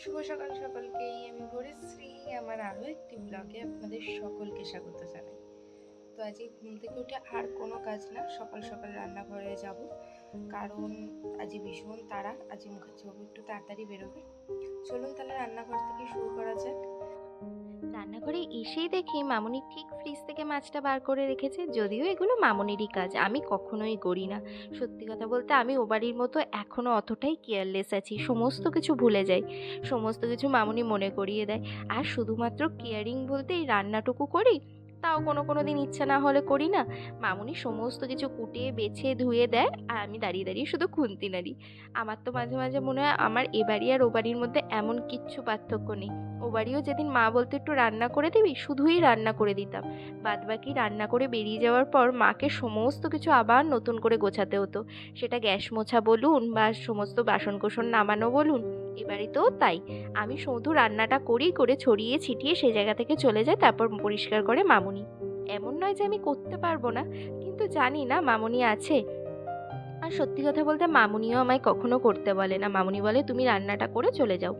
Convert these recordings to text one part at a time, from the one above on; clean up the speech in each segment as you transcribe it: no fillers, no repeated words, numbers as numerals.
শুভ সকাল সকলকেই। আমি ভোরেশ্রী আমার আরও একটি ব্লগে আপনাদের সকলকে স্বাগত জানাই। তো আজকে ঘুম থেকে উঠে আর কোনো কাজ না, সকাল সকাল রান্নাঘরে যাব, কারণ আজকে ভীষণ তাড়া। আজকে মুখার্জিবাবু একটু তাড়াতাড়ি বেরোবে। চলুন তাহলে রান্নাঘর থেকে শুরু করা যাক। রান্নাঘরে এসেই দেখি মামুনি ঠিক ফ্রিজ থেকে মাছটা বার করে রেখেছে। যদিও এগুলো মামুনিরই কাজ, আমি কখনোই করি না। সত্যি কথা বলতে আমি ও বাড়ির মতো এখনও অতটাই কেয়ারলেস আছি, সমস্ত কিছু ভুলে যাই, সমস্ত কিছু মামুনি মনে করিয়ে দেয়। আর শুধুমাত্র কেয়ারিং বলতে এই রান্নাটুকু করি, তাও কোনো কোনো দিন ইচ্ছা না হলে করি না। মামুনি সমস্ত কিছু কুটে বেছে ধুয়ে দেয়, আর আমি দাঁড়িয়ে দাঁড়িয়ে শুধু খুন্তি নাড়ি। আমার তো মাঝে মাঝে মনে হয় আমার এ বাড়ি আর ও বাড়ির মধ্যে এমন কিচ্ছু পার্থক্য নেই। ও বাড়িও যেদিন মা বলতো একটু রান্না করে দিবি, শুধুই রান্না করে দিতাম। বাদবাকি রান্না করে বেরিয়ে যাওয়ার পর মাকে সমস্ত কিছু আবার নতুন করে গোছাতে হতো। সেটা গ্যাস মোছা বলুন বা সমস্ত বাসনকোসন নামানো বলুন, এ বাড়িতেও তাই। আমি শুধু রান্নাটা করি, করে ছড়িয়ে ছিটিয়ে সেই জায়গা থেকে চলে যাই, তারপর পরিষ্কার করে মামুনি। এমন নয় যে আমি করতে পারবো না, কিন্তু জানি না মামুনি আছে। আর সত্যি কথা বলতে মামুনিও আমায় কখনো করতে বলে না, মামুনি বলে তুমি রান্নাটা করে চলে যাও।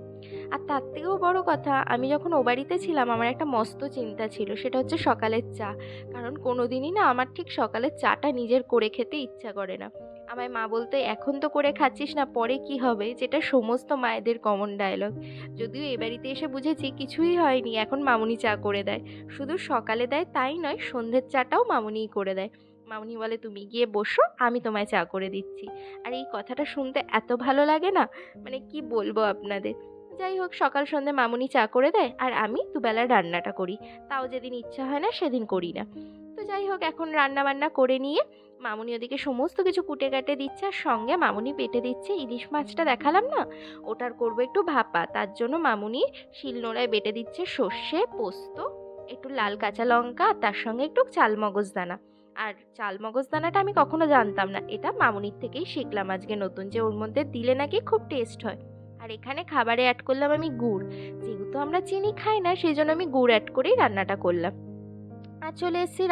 আর তার থেকেও বড় কথা, আমি যখন ও বাড়িতে ছিলাম আমার একটা মস্ত চিন্তা ছিল, সেটা হচ্ছে সকালের চা। কারণ কোনোদিনই না আমার ঠিক সকালের চাটা নিজের করে খেতে ইচ্ছা করে না। আমায় মা বলতো এখন তো করে খাচ্ছিস না, পরে কি হবে, যেটা সমস্ত মায়েদের কমন ডায়লগ। যদিও এ বাড়িতে এসে বুঝেছি কিছুই হয়নি, এখন মামুনি চা করে দেয়। শুধু সকালে দেয় তাই নয়, সন্ধ্যের চাটাও মামুনিই করে দেয়। মামুনি বলে তুমি গিয়ে বসো, আমি তোমায় চা করে দিচ্ছি। আর এই কথাটা শুনতে এত ভালো লাগে না, মানে কি বলবো আপনাদের। যাই হোক, সকাল সন্ধ্যে মামুনি চা করে দেয় আর আমি দুবেলার রান্নাটা করি। তাও যেদিন ইচ্ছা হয় না সেদিন করি না। তো যাই হোক, এখন রান্না বান্না করে নিয়ে মামুনি ওদিকে সমস্ত কিছু কুটে কাটে দিচ্ছে, আর সঙ্গে মামুনি বেটে দিচ্ছে ইলিশ মাছটা দেখালাম না, ওটার করবো একটু ভাপা। তার জন্য মামুনি শিলনোড়ায় বেটে দিচ্ছে সর্ষে পোস্ত, একটু লাল কাঁচা লঙ্কা, আর তার সঙ্গে একটু চালমগজ দানা। আর চালমগজ দানাটা আমি কখনো জানতাম না, এটা মামুনির থেকেই শিখলাম আজকে নতুন, যে ওর মধ্যে দিলে নাকি খুব টেস্ট হয়। আর এখানে খাবারে অ্যাড করলাম আমি গুড়, যেহেতু আমরা চিনি খাই না সেই জন্য আমি গুড় অ্যাড করেই রান্নাটা করলাম। আর চলে এসেছি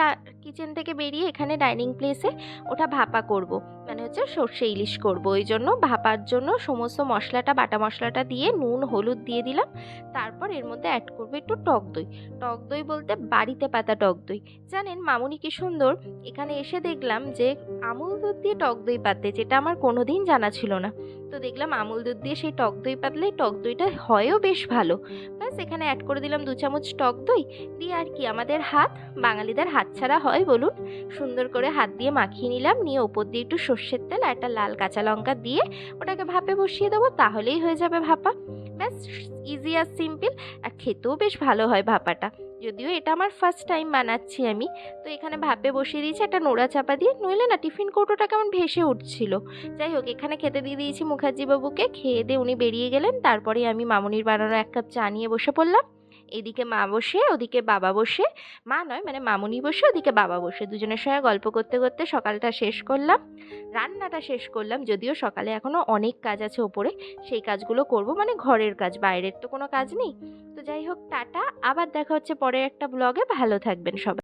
কিচেন থেকে বেরিয়ে এখানে ডাইনিং প্লেসে। ওটা ভাপা করব, মানে হচ্ছে সর্ষে ইলিশ করব, ওই জন্য ভাপার জন্য সমস্ত মশলাটা, বাটা মশলাটা দিয়ে নুন হলুদ দিয়ে দিলাম। তারপর এর মধ্যে অ্যাড করবো একটু টক দই। টক দই বলতে বাড়িতে পাতা টক দই। জানেন মামুনি কি সুন্দর, এখানে এসে দেখলাম যে আমুল দুধ দিয়ে টক দই পাতে, যেটা আমার কোনোদিন জানা ছিল না। তো দেখলাম আমুল দুধ দিয়ে সেই টক দই পাতলে টক দইটা হয়ও বেশ ভালো। ব্যাস এখানে অ্যাড করে দিলাম 2 চামচ টক দই দিয়ে। আর কি আমাদের হাত, বাঙালিদের হাত ছাড়া হয় বলুন। সুন্দর করে হাত দিয়ে মাখিয়ে নিলাম, নিয়ে ওপর দিয়ে একটু সর্ষের তেল আর একটা লাল কাঁচা লঙ্কা দিয়ে ওটাকে ভাপে বসিয়ে দেবো, তাহলেই হয়ে যাবে ভাপা। ব্যাস, ইজি আর সিম্পল। আর খেতেও বেশ ভালো হয় ভাপাটা। যদিও এটা আমার ফার্স্ট টাইম বানাচ্ছি আমি। তো এখানে ভাপে বসিয়ে দিয়েছি একটা নোড়া চাপা দিয়ে, নইলে না টিফিন কৌটোটা কেমন ভেসে উঠছিল। যাই হোক, এখানে খেতে দিয়ে দিয়েছি মুখার্জি বাবুকে, খেয়ে দিয়ে উনি বেরিয়ে গেলেন। তারপরে আমি মামুনির বানানো 1 কাপ চা নিয়ে বসে পড়লাম। এদিকে মা বসে, ওদিকে বাবা বসে, মা নয় মানে মামুনি বসে, ওদিকে বাবা বসে, দুজনের সঙ্গে গল্প করতে করতে সকালটা শেষ করলাম, রান্নাটা শেষ করলাম। যদিও সকালে এখনো অনেক কাজ আছে ওপরে, সেই কাজগুলো করব, মানে ঘরের কাজ, বাইরের তো কোনো কাজ নেই। তো যাই হোক, টাটা, আবার দেখা হচ্ছে পরের একটা ব্লগে। ভালো থাকবেন সবাই।